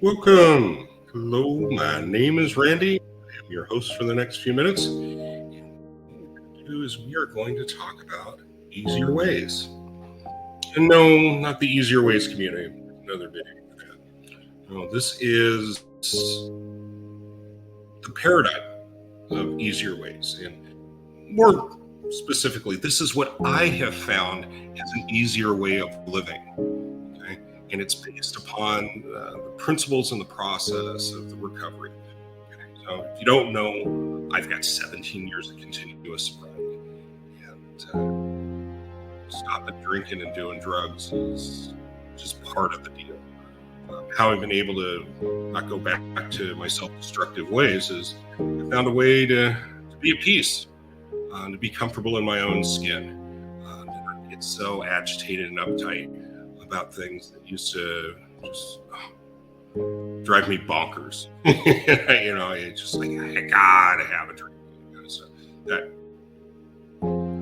Welcome. Hello, my name is Randy. I am your host for the next few minutes. And what we're going to do is we are going to talk about easier ways. And no, not the easier ways community. Another video for that. No, this is the paradigm of easier ways. And more specifically, this is what I have found as an easier way of living. Okay? And it's based upon the principles and the process of the recovery. Okay? So if you don't know, I've got 17 years of continuous sobriety, and stopping drinking and doing drugs is just part of the deal. How I've been able to not go back to my self-destructive ways is I found a way to be at peace, to be comfortable in my own skin, to not get so agitated and uptight about things that used to just drive me bonkers. It's just like, I gotta have a drink. So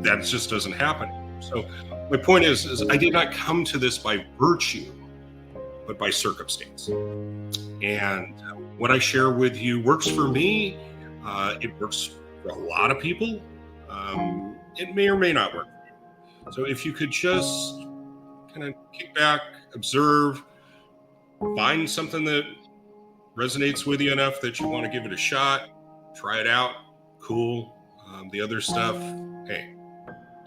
that just doesn't happen. So my point is I did not come to this by virtue, but by circumstance. And what I share with you works for me. It works for a lot of people. It may or may not work for you. So if you could just kind of kick back, observe, find something that resonates with you enough that you want to give it a shot, try it out, cool. The other stuff, hey,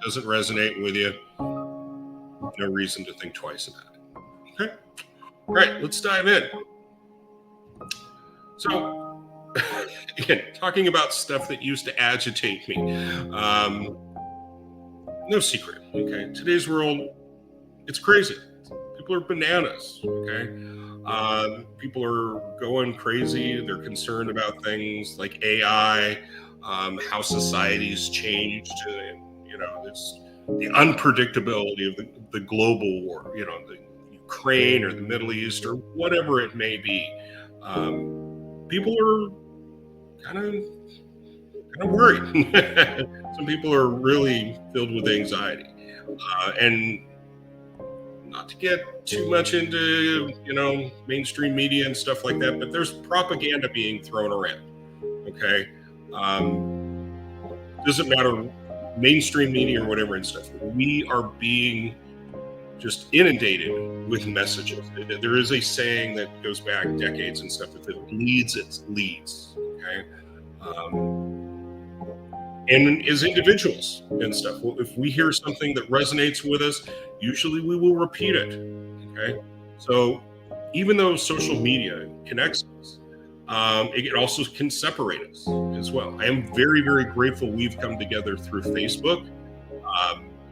doesn't resonate with you, no reason to think twice about it. Okay? All right, let's dive in. So, again, talking about stuff that used to agitate me. No secret, okay? Today's world, it's crazy. People are bananas, okay? People are going crazy. They're concerned about things like AI, how society's changed, and, it's the unpredictability of the global war, the Ukraine or the Middle East or whatever it may be. People are kind of worried. Some people are really filled with anxiety, and not to get too much into mainstream media and stuff like that, but there's propaganda being thrown around. Okay, doesn't matter, mainstream media or whatever and stuff. We are being just inundated with messages. There is a saying that goes back decades and stuff. If it bleeds, it leads. Okay. And as individuals and stuff, if we hear something that resonates with us, usually we will repeat it. Okay. So even though social media connects us, it also can separate us as well. I am very, very grateful we've come together through Facebook.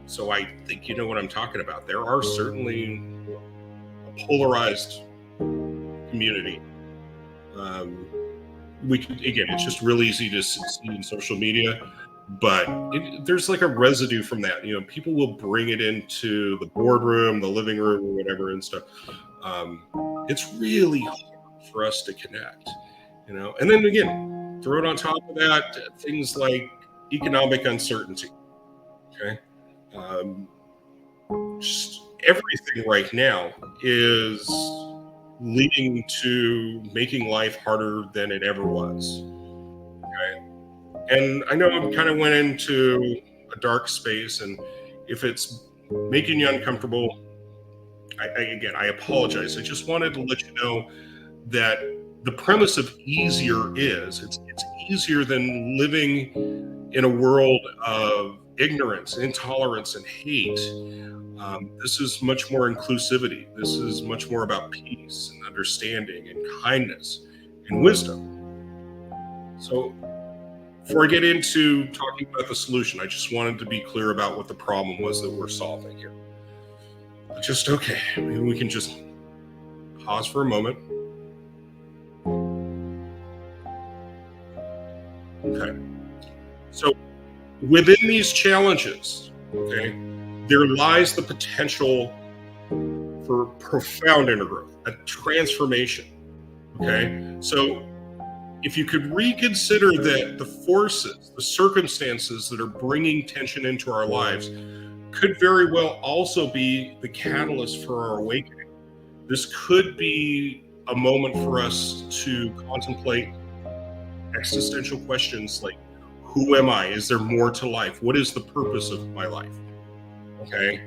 So I think you know what I'm talking about. There are certainly a polarized community. It's just real easy to see in social media, but there's like a residue from that. People will bring it into the boardroom, the living room, or whatever and stuff. It's really hard for us to connect, And then again, throw it on top of that, things like economic uncertainty. Okay. Just everything right now is leading to making life harder than it ever was. Okay. And I know I kind of went into a dark space, and if it's making you uncomfortable, I apologize. I just wanted to let you know that the premise of easier is it's easier than living in a world of ignorance, intolerance, and hate. This is much more inclusivity. This is much more about peace and understanding and kindness and wisdom. So before I get into talking about the solution, I just wanted to be clear about what the problem was that we're solving here. Just okay, maybe we can just pause for a moment. Okay. So within these challenges, okay, there lies the potential for profound inner growth, a transformation. Okay. So if you could reconsider that the forces, the circumstances that are bringing tension into our lives could very well also be the catalyst for our awakening. This could be a moment for us to contemplate existential questions like, who am I? Is there more to life? What is the purpose of my life? Okay.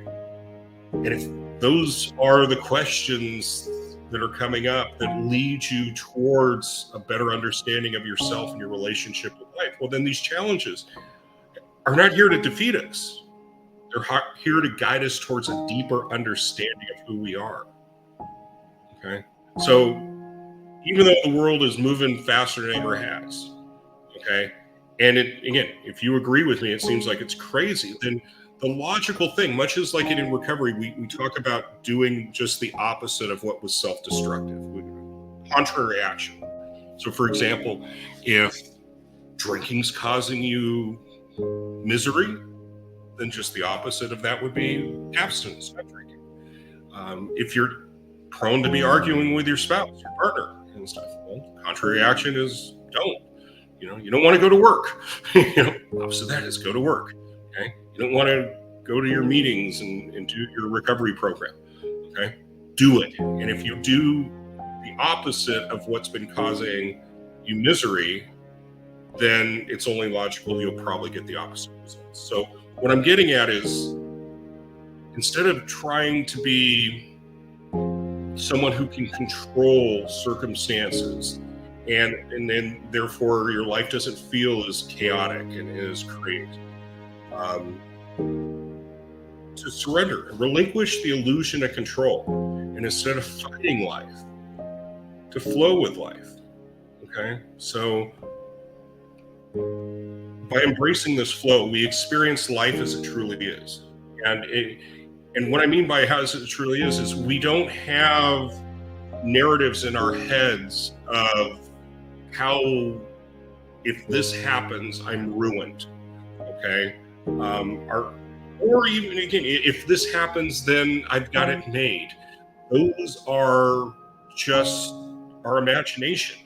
And if those are the questions that are coming up that lead you towards a better understanding of yourself and your relationship with life, well, then these challenges are not here to defeat us. They're here to guide us towards a deeper understanding of who we are. Okay. So even though the world is moving faster than it ever has, okay, and again, if you agree with me, it seems like it's crazy, then the logical thing, much as like it in recovery, we talk about doing just the opposite of what was self-destructive, contrary action. So for example, if drinking's causing you misery, then just the opposite of that would be abstinence, not drinking. If you're prone to be arguing with your spouse, your partner, and stuff, well, contrary action is don't. You don't want to go to work. Opposite of that is go to work. Okay, you don't want to go to your meetings and do your recovery program. Okay, do it. And if you do the opposite of what's been causing you misery, then it's only logical you'll probably get the opposite results. So what I'm getting at is, instead of trying to be someone who can control circumstances and then therefore your life doesn't feel as chaotic and as crazy, to surrender and relinquish the illusion of control, and instead of fighting life, to flow with life. Okay, so by embracing this flow, we experience life as it truly is. And what I mean by how it truly is we don't have narratives in our heads of how, if this happens, I'm ruined. Okay. Or even again, if this happens, then I've got it made. Those are just our imagination.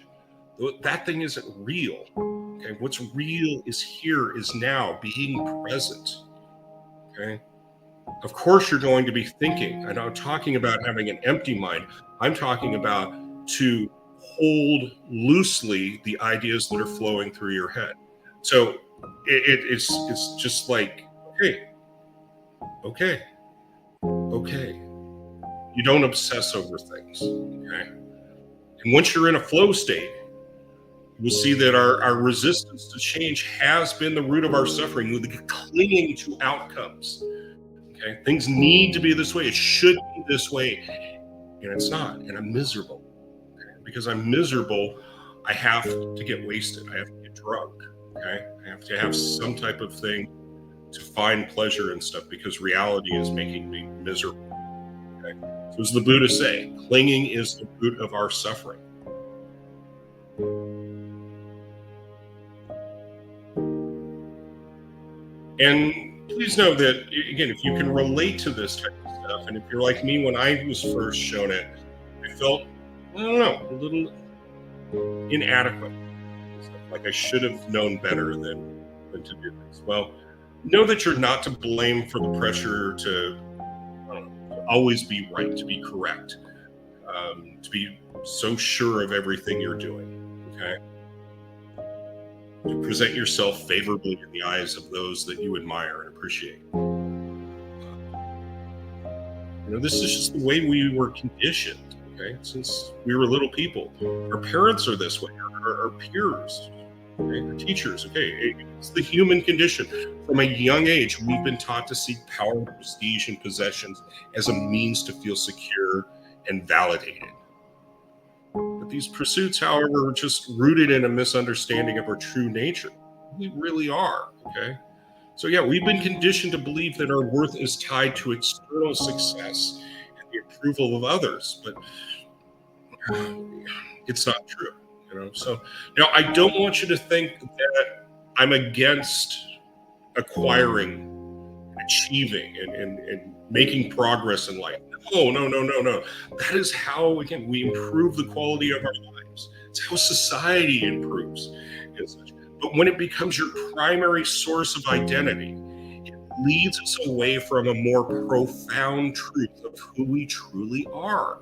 That thing isn't real. Okay. What's real is here, is now, being present. Okay. Of course, you're going to be thinking. I'm not talking about having an empty mind. I'm talking about to hold loosely the ideas that are flowing through your head. So it's just like, okay. You don't obsess over things. Okay. And once you're in a flow state, we'll see that our resistance to change has been the root of our suffering, with the clinging to outcomes. Okay, things need to be this way. It should be this way, and it's not. And I'm miserable. Okay? Because I'm miserable, I have to get wasted. I have to get drunk. Okay, I have to have some type of thing to find pleasure and stuff, because reality is making me miserable. Okay, so as the Buddha say, clinging is the root of our suffering. And please know that, again, if you can relate to this type of stuff, and if you're like me when I was first shown it, I felt, I don't know, a little inadequate. Like I should have known better than to do this. Well, know that you're not to blame for the pressure to always be right, to be correct, to be so sure of everything you're doing. Okay. To present yourself favorably in the eyes of those that you admire and appreciate. This is just the way we were conditioned, okay? Since we were little people. Our parents are this way, our peers, okay? Our teachers, okay? It's the human condition. From a young age, we've been taught to seek power, prestige, and possessions as a means to feel secure and validated. These pursuits, however, are just rooted in a misunderstanding of our true nature. We really are, okay? So yeah, we've been conditioned to believe that our worth is tied to external success and the approval of others, but it's not true, So now I don't want you to think that I'm against acquiring, achieving, and making progress in life. No. That is how, again, we improve the quality of our lives. It's how society improves and such. But when it becomes your primary source of identity, it leads us away from a more profound truth of who we truly are.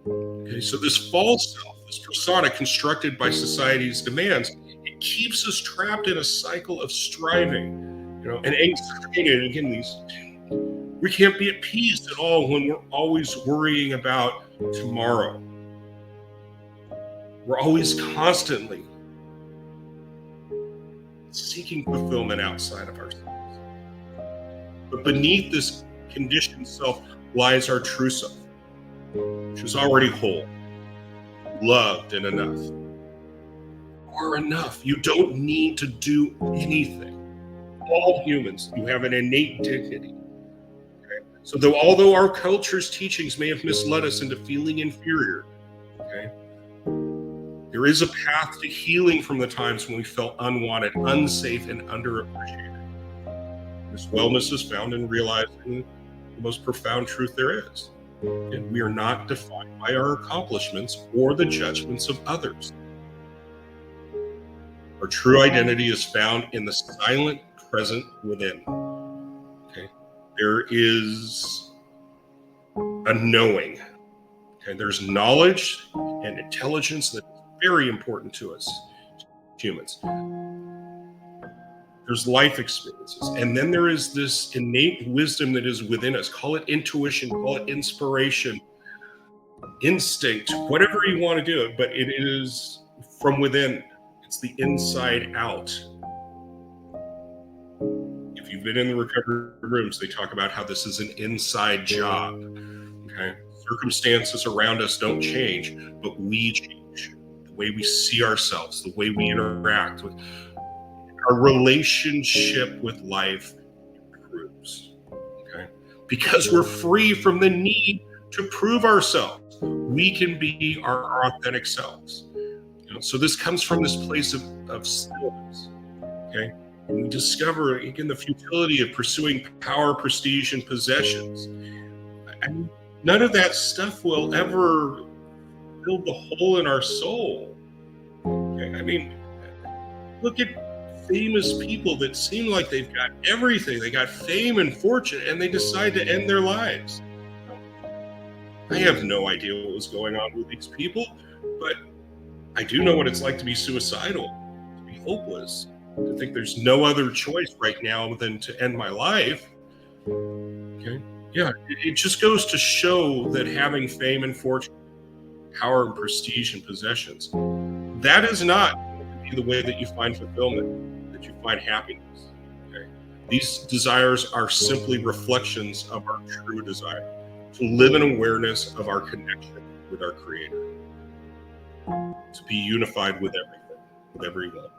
Okay, so this false self, this persona constructed by society's demands, it keeps us trapped in a cycle of striving, and anxiety. And again, we can't be at peace at all when we're always worrying about tomorrow. We're always constantly seeking fulfillment outside of ourselves. But beneath this conditioned self lies our true self, which is already whole, loved, and enough. You are enough. You don't need to do anything. All humans, you have an innate dignity. Okay? So although our culture's teachings may have misled us into feeling inferior, okay, there is a path to healing from the times when we felt unwanted, unsafe, and underappreciated. This wellness is found in realizing the most profound truth there is. And we are not defined by our accomplishments or the judgments of others. Our true identity is found in the silent present within. Okay? There is a knowing. Okay? There's knowledge and intelligence that is very important to us humans. There's life experiences. And then there is this innate wisdom that is within us. Call it intuition, call it inspiration, instinct, whatever you want to do it, but it is from within. It's the inside out. If you've been in the recovery rooms, they talk about how this is an inside job. Okay? Circumstances around us don't change, but we change. The way we see ourselves, the way we interact with our relationship with life improves. Okay? Because we're free from the need to prove ourselves. We can be our authentic selves. So this comes from this place of stillness. Okay? And we discover, again, the futility of pursuing power, prestige, and possessions. And none of that stuff will ever fill the hole in our soul. Okay? I mean, look at famous people that seem like they've got everything. They got fame and fortune, and they decide to end their lives. I have no idea what was going on with these people, but I do know what it's like to be suicidal, to be hopeless, to think there's no other choice right now than to end my life. Okay? Yeah, it just goes to show that having fame and fortune, power and prestige and possessions, that is not the way that you find fulfillment, that you find happiness. Okay? These desires are simply reflections of our true desire to live in awareness of our connection with our Creator, to be unified with everything, with everyone.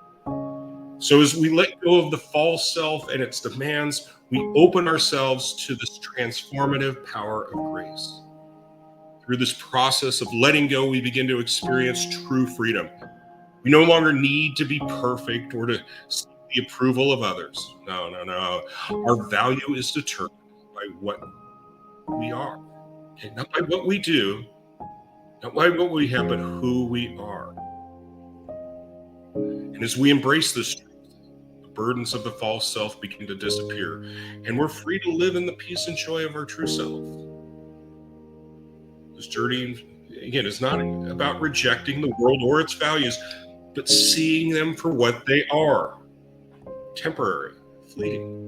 So as we let go of the false self and its demands, we open ourselves to this transformative power of grace. Through this process of letting go, we begin to experience true freedom. We no longer need to be perfect or to seek the approval of others. No. Our value is determined by what we are. Okay? Not by what we do, not by what we have, but who we are. And as we embrace this truth, the burdens of the false self begin to disappear, and we're free to live in the peace and joy of our true self. This journey, again, is not about rejecting the world or its values, but seeing them for what they are: temporary, fleeting.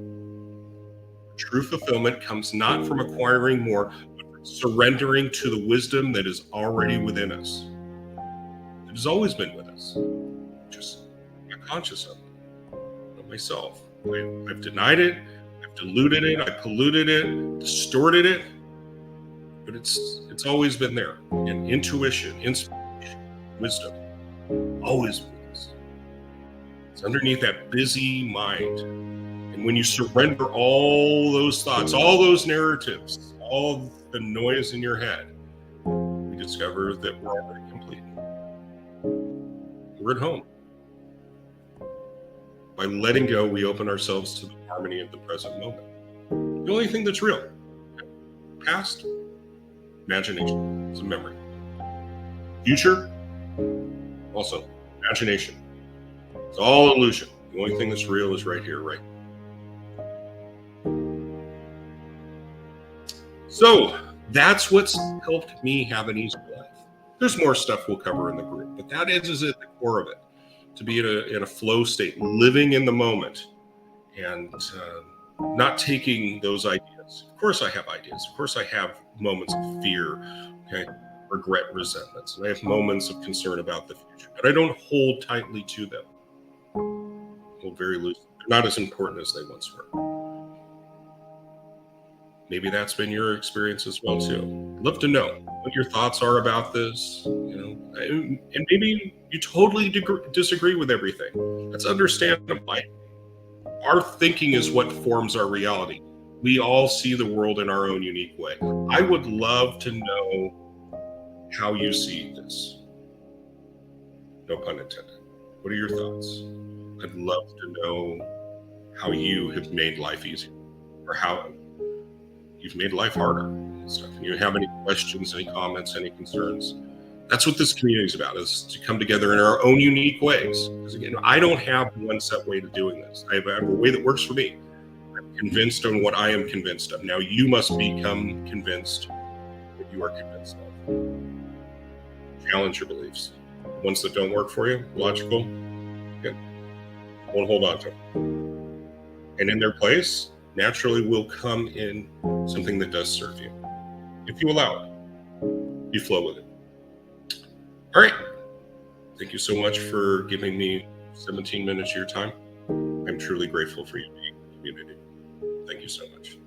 True fulfillment comes not from acquiring more, but from surrendering to the wisdom that is already within us. It has always been with us, just not conscious of it. Not myself. I've denied it, I've diluted it, I've polluted it, distorted it, but it's always been there. And intuition, inspiration, wisdom, always with us. It's underneath that busy mind. And when you surrender all those thoughts, all those narratives, all the noise in your head, we discover that we're already complete. We're at home. By letting go, we open ourselves to the harmony of the present moment. The only thing that's real: past, imagination, it's a memory. Future, also imagination. It's all illusion. The only thing that's real is right here, right now. So, That's what's helped me have an easier life. There's more stuff we'll cover in the group, but that is at the core of it. To be in a flow state, living in the moment, and not taking those ideas. Of course, I have ideas. Of course, I have moments of fear, okay, regret, resentments, and I have moments of concern about the future. But I don't hold tightly to them. I hold very loosely. They're not as important as they once were. Maybe that's been your experience as well too. I'd love to know what your thoughts are about this. And maybe you totally disagree with everything. That's understandable. Our thinking is what forms our reality. We all see the world in our own unique way. I would love to know how you see this. No pun intended. What are your thoughts? I'd love to know how you have made life easier, or how you've made life harder and stuff. And you have any questions, any comments, any concerns? That's what this community is about, is to come together in our own unique ways. Because again, I don't have one set way to doing this. I have a way that works for me. I'm convinced on what I am convinced of. Now you must become convinced what you are convinced of. Challenge your beliefs. Ones that don't work for you, logical, good. Won't hold on to them. And in their place, naturally will come in something that does serve you. If you allow it, you flow with it. All right. Thank you so much for giving me 17 minutes of your time. I'm truly grateful for you being in the community. Thank you so much.